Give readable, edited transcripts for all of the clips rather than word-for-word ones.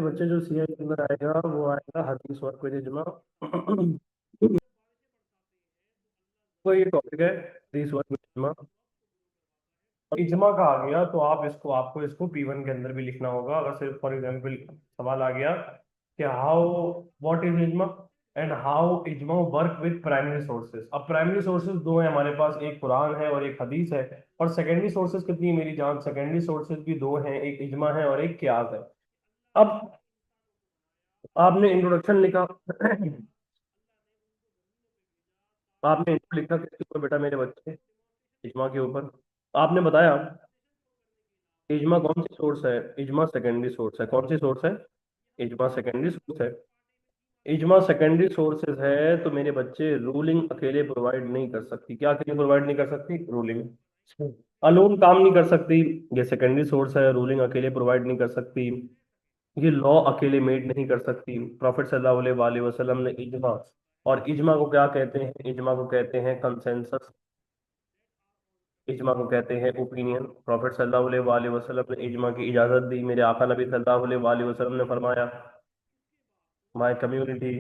बच्चे जो सीए के अंदर आएगा वो आएगा हदीस वर्क विद इजमा। कोई टॉपिक है हदीस वर्क विद इजमा। और इजमा का आ गया तो आपको इसको P1 के अंदर भी लिखना होगा। अगर सिर्फ फॉर एग्जांपल सवाल आ गया कि हाउ व्हाट इज इजमा एंड हाउ इजमा वर्क विद प्राइमरी सोर्सेज। अब प्राइमरी सोर्सेज दो हैं हमारे पास, एक कुरान है और एक हदीस है। और सेकेंडरी सोर्सेज कितनी है मेरी जान? सेकेंडरी सोर्सेज भी दो हैं, एक इजमा है और एक कियास है। अब आपने इंट्रोडक्शन लिखा। आपने इंट्रो लिखा किसके ऊपर बेटा मेरे बच्चे? इजमा के ऊपर। आपने बताया इजमा कौन सी सोर्स है? इजमा सेकेंडरी सोर्स है। कौन सी सोर्स है? इजमा सेकेंडरी सोर्स है। इजमा सेकेंडरी सोर्सेज है तो मेरे बच्चे रूलिंग अकेले प्रोवाइड नहीं कर सकती। क्या अकेले प्रोवाइड नहीं कर सकती? रूलिंग अलोन काम नहीं कर सकती। ये सेकेंडरी सोर्स है, रूलिंग अकेले प्रोवाइड नहीं कर सकती। ये लॉ अकेले मेड नहीं कर सकती। प्रॉफिट सल्लल्लाहु अलैहि वसल्लम ने इजमा, और इजमा को क्या कहते हैं? इजमा को कहते हैं कंसेंसस। इजमा को कहते हैं ओपिनियन। प्रॉफिट सल्लल्लाहु अलैहि वसल्लम ने इजमा की इजाजत दी। मेरे आका नबी सल्लल्लाहु अलैहि वसल्लम ने फरमाया my community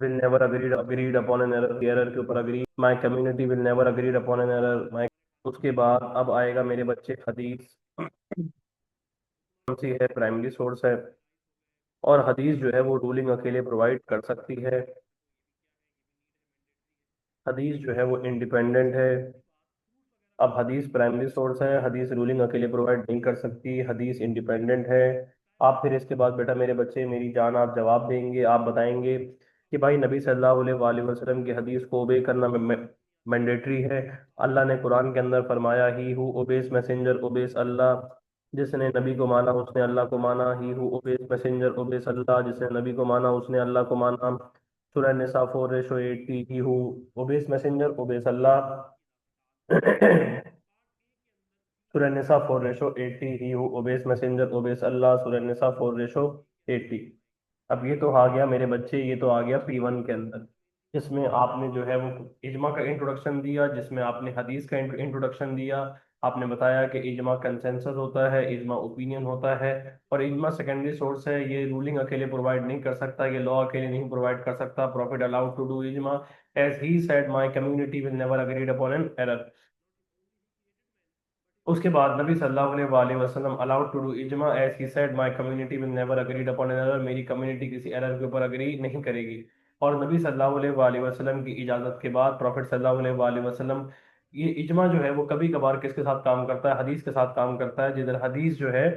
will never agreed upon an error. Error के ऊपर agree, my community will never agreed upon an error my. उसके बाद अब आएगा मेरे बच्चे हदीस। कौन सी है? प्राइमरी सोर्स है। और हदीस जो है वो रूलिंग अकेले प्रोवाइड कर सकती है। हदीस जो है वो इंडिपेंडेंट है। अब हदीस प्राइमरी सोर्स है, हदीस रूलिंग अकेले प्रोवाइड नहीं कर सकती, हदीस इंडिपेंडेंट है। आप फिर इसके बाद बेटा मेरे बच्चे मेरी जान आप जवाब देंगे, आप बताएंगे कि भाई नबी सल्लल्लाहु अलैहि वसल्लम की हदीस को ओबे करना मैंडेटरी है। अल्लाह ने कुरान के अंदर फरमाया he who obeys messenger obeys अल्लाह। जिसने नबी को माना उसने अल्लाह को माना। He who obeys messenger obeys अल्लाह। जिसने नबी को माना उसने अल्लाह को माना। सूरह निसा 4:80। He who obeys messenger obeys अल्लाह। सूरह निसा 4:80। He who obeys messenger obeys अल्लाह। सूरह निसा 4:80। अब ये तो आ गया मेरे बच्चे, ये तो आ गया P1 के अंदर, जिसमें आपने जो है वो इजमा का इंट्रोडक्शन दिया, जिसमें आपने हदीस का इंट्रोडक्शन दिया। आपने बताया कि इजमा कंसेंसस होता है, इजमा ओपिनियन होता है, और इजमा सेकेंडरी सोर्स है। ये रूलिंग अकेले प्रोवाइड नहीं कर सकता, ये लॉ अकेले नहीं प्रोवाइड कर सकता। प्रॉफिट अलाउड टू डू इजमा as he said my community will never agreed upon an error. उसके बाद नबी सल्लल्लाहु अलैहि वसल्लम अलाउड टू डू इजमा as he said my community will never agreed upon an error. मेरी कम्युनिटी किसी एरर के ऊपर अग्री नहीं करेगी। और नबी सल्लल्लाहु अलैहि वसल्लम की इजाजत के बाद प्रॉफिट सल्लल्लाहु अलैहि वसल्लम, ये इजमा जो है वो कभी कभार किसके साथ काम करता है? हदीस के साथ काम करता है। जिधर हदीस जो है,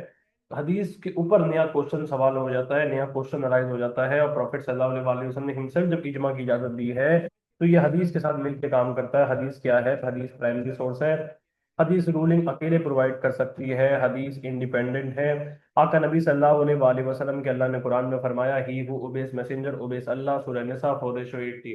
हदीस के ऊपर नया क्वेश्चन सवाल हो जाता है, नया क्वेश्चन अराइज हो जाता है, और प्रॉफिट सल्लल्लाहु अलैहि वसल्लम ने हिमसेल्फ जब इजमा की इजाजत दी है तो ये हदीस के साथ मिलकर काम करता है। हदीस क्या है? हदीस प्राइमरी सोर्स है। हदीस रूलिंग अकेले प्रोवाइड कर सकती है, हदीस इंडिपेंडेंट है। आका नबी सल्लल्लाहु अलैहि वसल्लम के अल्लाह ने कुरान में फरमाया he who obeys messenger obeys अल्लाह। सूरह निसा 4:80।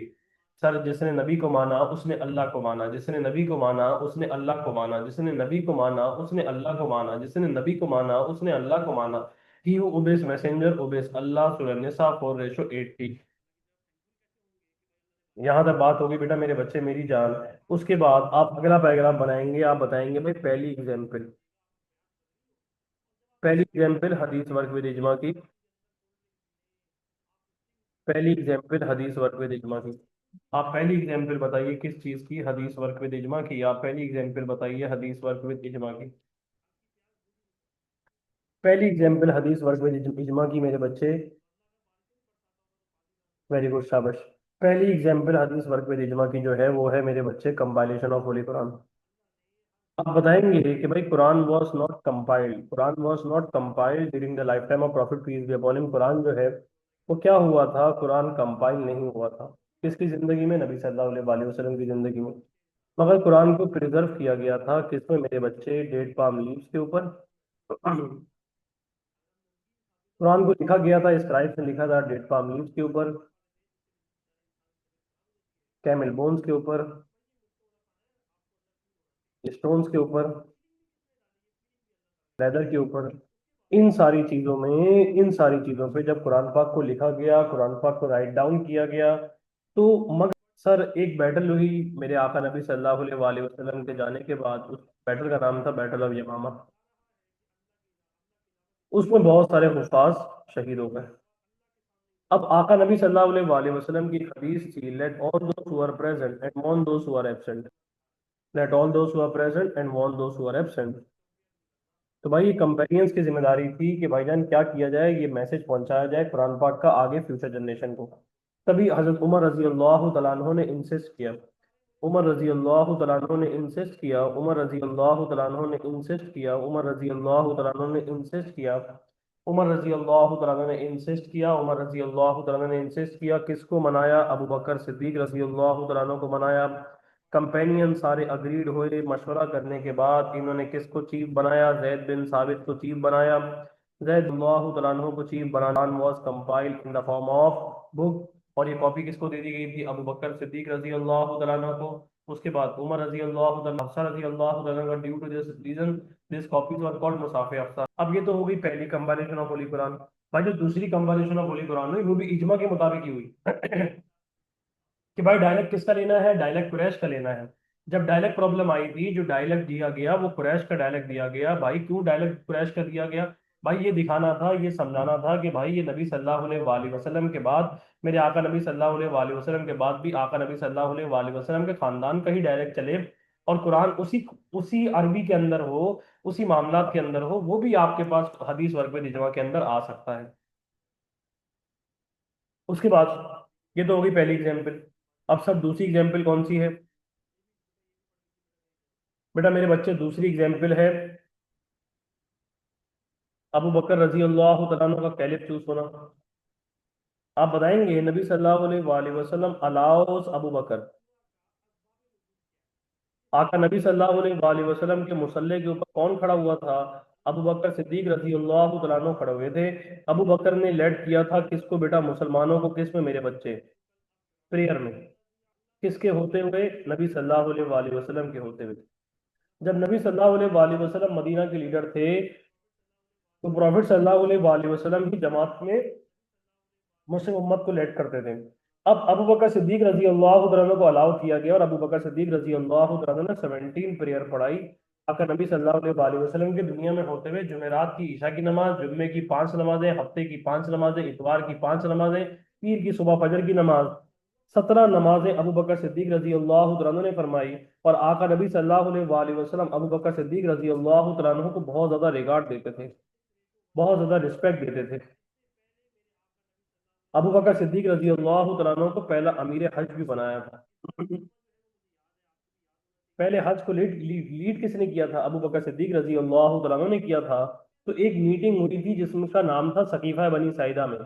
सर जिसने नबी को माना उसने अल्लाह को माना, जिसने नबी को माना उसने अल्लाह को माना, जिसने नबी को माना उसने अल्लाह को माना, जिसने नबी को माना उसने अल्लाह को माना। He who obeys messenger obeys अल्लाह। सूरह निसा 4:80। यहाँ तक बात होगी बेटा मेरे बच्चे मेरी जान। उसके बाद आप अगला पैराग्राफ बनाएंगे, आप बताएंगे भाई पहली एग्जाम्पल हदीस वर्क विद इजमा की। पहली एग्जाम्पल हदीस वर्क विद इजमा की। आप पहली एग्जाम्पल बताइए किस चीज की? हदीस वर्क विद इजमा की। आप पहली एग्जाम्पल बताइए हदीस वर्क विद इजमा की। पहली एग्जाम्पल हदीस वर्क विद इजमा की मेरे बच्चे। वेरी गुड, शाबाश। पहली एग्जाम्पल हदीस वर्क विद इजमा की जो है वो है मेरे बच्चे कंपाइलेशन ऑफ होली कुरान। आप बताएंगे कि भाई Quran was not compiled during the lifetime of prophet peace be upon him. Quran जो है वो क्या हुआ था? कुरान कंपाइल नहीं हुआ था। किसकी जिंदगी में? नबी सल्लल्लाहु अलैहि वसल्लम की जिंदगी में। मगर कुरान को प्रिजर्व किया गया था किसमें मेरे बच्चे? डेट पाम लीव्स के ऊपर। कुरान को लिखा गया था, स्क्राइब से लिखा था डेट पाम लीव्स के ऊपर, कैमल बोन्स के ऊपर, स्टोन्स के ऊपर, लेदर के ऊपर। इन सारी चीजों पे जब कुरान पाक को लिखा गया, कुरान पाक को राइट डाउन किया गया, तो मगर सर एक बैटल हुई मेरे आका नबी सल्लल्लाहु अलैहि वसल्लम के जाने के बाद। उस बैटल का नाम था बैटल ऑफ यमामा। उसमें बहुत सारे हुफाज शहीद हो गए। अब आका नबी सल्लल्लाहु अलैहि वसल्लम की एक हदीस थी, let all those who are present and warn those who are absent. Let all those who are present and warn those who are absent. तो भाई ये कंपेनियंस की जिम्मेदारी थी कि भाईजान क्या किया जाए, ये मैसेज पहुंचाया जाए कुरान पाक का आगे फ्यूचर जनरेशन को। तभी हजरत उमर रजी अल्लाह तआला अन्हु ने इंसिस्ट किया। उमर रजी अल्लाह तआला अन्हु ने इंसिस्ट किया। उमर रजी अल्लाह तआला अन्हु ने इंसिस्ट किया। उमर रजी अल्लाह तआला अन्हु ने इंसिस्ट किया। उमर रजी अल्लाह तआला अन्हु ने इंसिस्ट किया। उमर रजी अल्लाह तआला अन्हु ने इंसिस्ट किया। किसको मनाया? अबू बकर सिद्दीक रजी अल्लाह तआला अन्हु को मनाया। कंपेनियन सारे अग्रीड हुए। मशवरा करने के बाद इन्होंने किसको चीफ बनाया? जैद बिन साबित को चीफ बनाया। जैद अल्लाह तआला अन्हु को chief banana was compiled in the form of book. और ये कॉपी किसको दे दी गई थी? अबू बकर सिद्दीक रजी अल्लाह तआला अन्हु को। उसके बाद उमर रजी अल्लाह तआला, हफ्सा रजी अल्लाह तआला अन्हु, due to this reason this copies are called मुसाफे हफ्सा। अब ये तो हो गई पहली कंपाइलेशन ऑफ होली कुरान। भाई जो दूसरी कंपाइलेशन ऑफ होली कुरान हुई वो भी इजमा के मुताबिक ही हुई। कि भाई डायलेक्ट किसका लेना है? डायलेक्ट कुरैश का लेना है। जब डायलेक्ट प्रॉब्लम आई थी, जो डायलेक्ट दिया गया वो कुरैश का डायलेक्ट दिया गया। भाई क्यों डायलेक्ट कुरैश का दिया गया? भाई ये दिखाना था, ये समझाना था कि भाई ये नबी सल्लल्लाहु अलैहि वसल्लम के बाद, मेरे आका नबी सल्लल्लाहु अलैहि वसल्लम के बाद भी आका नबी सल्लल्लाहु अलैहि वसल्लम के खानदान का ही डायलेक्ट चले, और कुरान उसी उसी अरबी के अंदर हो, उसी मामलात के अंदर हो, वो भी आपके पास हदीस वर्ग में इजमा के अंदर आ सकता है। उसके बाद ये तो होगी पहली एग्जाम्पल। अब सर दूसरी एग्जाम्पल कौन सी है? बेटा मेरे बच्चे, दूसरी एग्जाम्पल है अबू बकर रजी अल्लाह तआला अन्हु का कैलिफ चूज होना। आप बताएंगे नबी सल्लल्लाहु अलैहि वसल्लम अलाउस अबू बकर, आका नबी सल्लल्लाहु अलैहि वसल्लम के मुसल्ले के ऊपर कौन खड़ा हुआ था? अबू बकर सिद्दीक रजी अल्लाह तआला अन्हु खड़े हुए थे। अबू बकर ने लेड किया था किसको बेटा? मुसलमानों को। किस में मेरे बच्चे? प्रेयर में। किसके होते हुए? नबी सल्लल्लाहु अलैहि वसल्लम के होते हुए। जब नबी सल्लल्लाहु अलैहि वसल्लम मदीना के लीडर थे, तो प्रॉफिट सल्लल्लाहु अलैहि वसल्लम की जमात में मुस्लिम उम्मत को लेड करते थे। अब अबू बकर सिद्दीक रजी अल्लाह तआला को अलाउ किया गया, और अबू बकर सिद्दीक रजी अल्लाह तआला ने 17 प्रेयर पढ़ाई। आका नबी सल्लल्लाहु अलैहि वसल्लम के दुनिया में होते हुए जुमेरात की ईशा की नमाज, जुम्मे की 5 नमाजें, हफ्ते की 5 नमाजें, इतवार की 5 नमाजें, पीर की सुबह फजर की नमाज, 17 नमाजें अबू बकर सिद्दीक रजी अल्लाह तआला ने फरमाई। और आका नबी सल्लल्लाहु अलैहि वसल्लम अबू बकर सिद्दीक रजी अल्लाह तआला को बहुत ज्यादा रिगार्ड देते थे, बहुत ज्यादा रिस्पेक्ट देते थे। अबू बकर सिद्दीक रजी अल्लाह तआला को पहला अमीर हज भी बनाया था। पहले हज को लीड किसने किया था? अबू बकर सिद्दीक रजी अल्लाह तआला ने किया था। तो एक मीटिंग हुई थी जिसका नाम था सकीफा बनी साइदा में।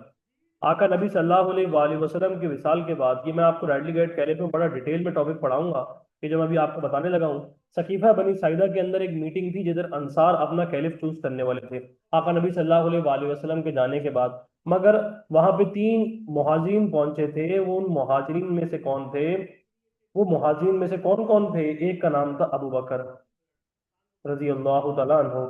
आका नबी सल्लल्लाहु अलैहि वसल्लम के विसाल के बाद, ये मैं आपको रैडली गाइड कैलिफ में बड़ा डिटेल में टॉपिक पढ़ाऊंगा, कि जो मैं अभी आपको बताने लगा हूँ। सकीफा बनी साइदा के अंदर एक मीटिंग थी जिधर अंसार अपना कैलिफ चूज करने वाले थे आका नबी सल्लल्लाहु अलैहि वसल्लम के जाने के बाद। मगर वहां पे 3 मुहाजिरीन पहुंचे थे। वो उन मुहाजिरीन में से कौन थे? वो मुहाजिरीन में से कौन कौन थे? एक का नाम था अबू बकर रजी अल्लाह तआला अन्हु।